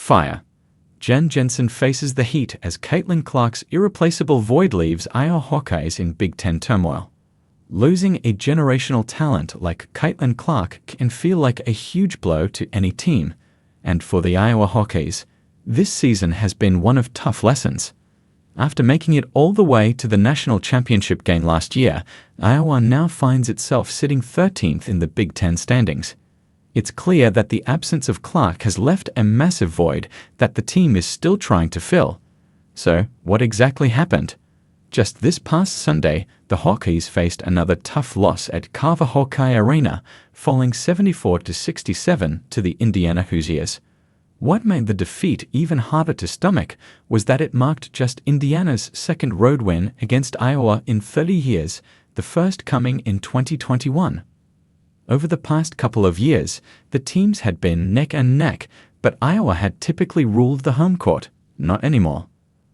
Fire. Jensen faces the heat as Caitlin Clark's irreplaceable void leaves Iowa Hawkeyes in Big Ten turmoil. Losing a generational talent like Caitlin Clark can feel like a huge blow to any team, and for the Iowa Hawkeyes, this season has been one of tough lessons. After making it all the way to the national championship game last year, Iowa now finds itself sitting 13th in the Big Ten standings. It's clear that the absence of Clark has left a massive void that the team is still trying to fill. So, what exactly happened? Just this past Sunday, the Hawkeyes faced another tough loss at Carver-Hawkeye Arena, falling 74-67 to the Indiana Hoosiers. What made the defeat even harder to stomach was that it marked just Indiana's second road win against Iowa in 30 years, the first coming in 2021. Over the past couple of years, the teams had been neck and neck, but Iowa had typically ruled the home court. Not anymore.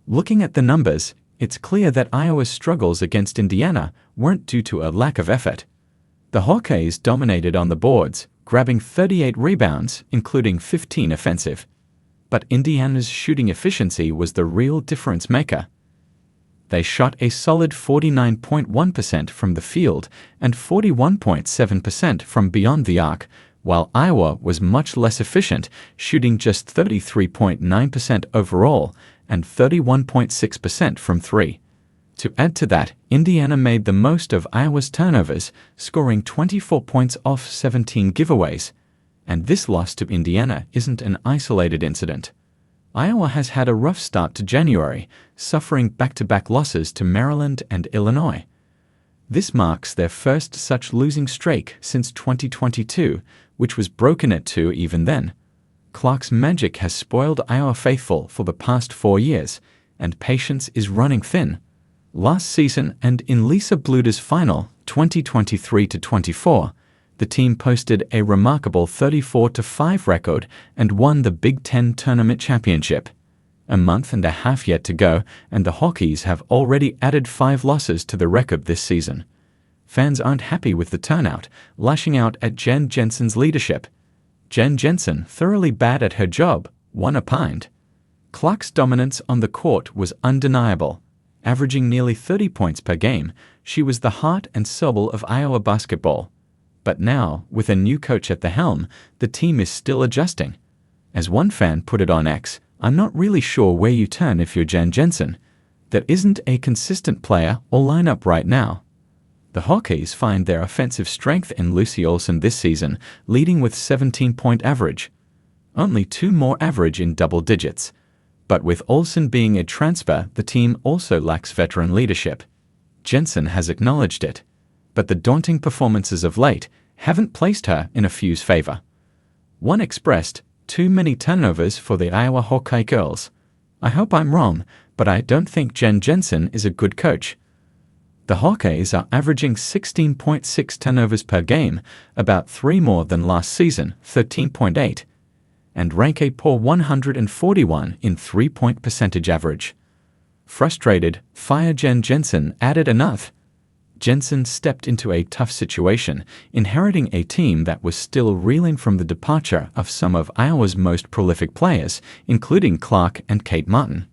Looking at the numbers, it's clear that Iowa's struggles against Indiana weren't due to a lack of effort. The Hawkeyes dominated on the boards, grabbing 38 rebounds, including 15 offensive. But Indiana's shooting efficiency was the real difference maker. They shot a solid 49.1% from the field and 41.7% from beyond the arc, while Iowa was much less efficient, shooting just 33.9% overall and 31.6% from three. To add to that, Indiana made the most of Iowa's turnovers, scoring 24 points off 17 giveaways. And this loss to Indiana isn't an isolated incident. Iowa has had a rough start to January, suffering back-to-back losses to Maryland and Illinois. This marks their first such losing streak since 2022, which was broken at 2 even then. Clark's magic has spoiled Iowa faithful for the past 4 years, and patience is running thin. Last season and in Lisa Bluder's final, 2023-24, the team posted a remarkable 34-5 record and won the Big Ten Tournament Championship. A month and a half yet to go, and the Hawkeyes have already added 5 losses to the record this season. Fans aren't happy with the turnout, lashing out at Jensen's leadership. Jensen, thoroughly bad at her job, one opined. Clark's dominance on the court was undeniable. Averaging nearly 30 points per game, she was the heart and soul of Iowa basketball. But now, with a new coach at the helm, the team is still adjusting. As one fan put it on X, "I'm not really sure where you turn if you're Jensen. There isn't a consistent player or lineup right now." The Hawkeyes find their offensive strength in Lucy Olson this season, leading with 17-point average. Only 2 more average in double digits. But with Olson being a transfer, the team also lacks veteran leadership. Jensen has acknowledged it. But the daunting performances of late haven't placed her in a few's favor. One expressed, "Too many turnovers for the Iowa Hawkeye girls. I hope I'm wrong, but I don't think Jensen is a good coach." The Hawkeyes are averaging 16.6 turnovers per game, about 3 more than last season, 13.8, and rank a poor 141 in 3-point percentage average. Frustrated, Fire Jensen added enough. Jensen stepped into a tough situation, inheriting a team that was still reeling from the departure of some of Iowa's most prolific players, including Clark and Kate Martin.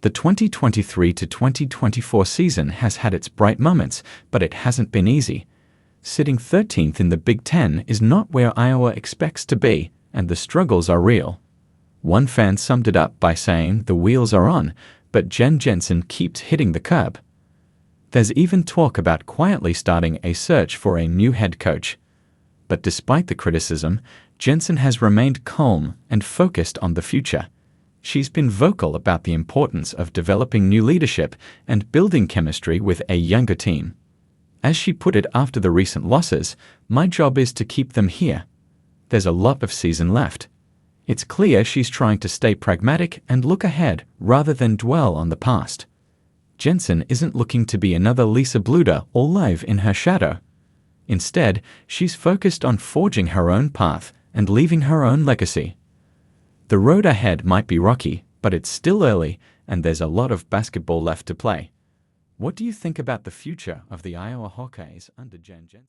The 2023-2024 season has had its bright moments, but it hasn't been easy. Sitting 13th in the Big Ten is not where Iowa expects to be, and the struggles are real. One fan summed it up by saying, "The wheels are on, but Jensen keeps hitting the curb." There's even talk about quietly starting a search for a new head coach. But despite the criticism, Jensen has remained calm and focused on the future. She's been vocal about the importance of developing new leadership and building chemistry with a younger team. As she put it after the recent losses, "My job is to keep them here. There's a lot of season left." It's clear she's trying to stay pragmatic and look ahead rather than dwell on the past. Jensen isn't looking to be another Lisa Bluder or live in her shadow. Instead, she's focused on forging her own path and leaving her own legacy. The road ahead might be rocky, but it's still early and there's a lot of basketball left to play. What do you think about the future of the Iowa Hawkeyes under Jensen?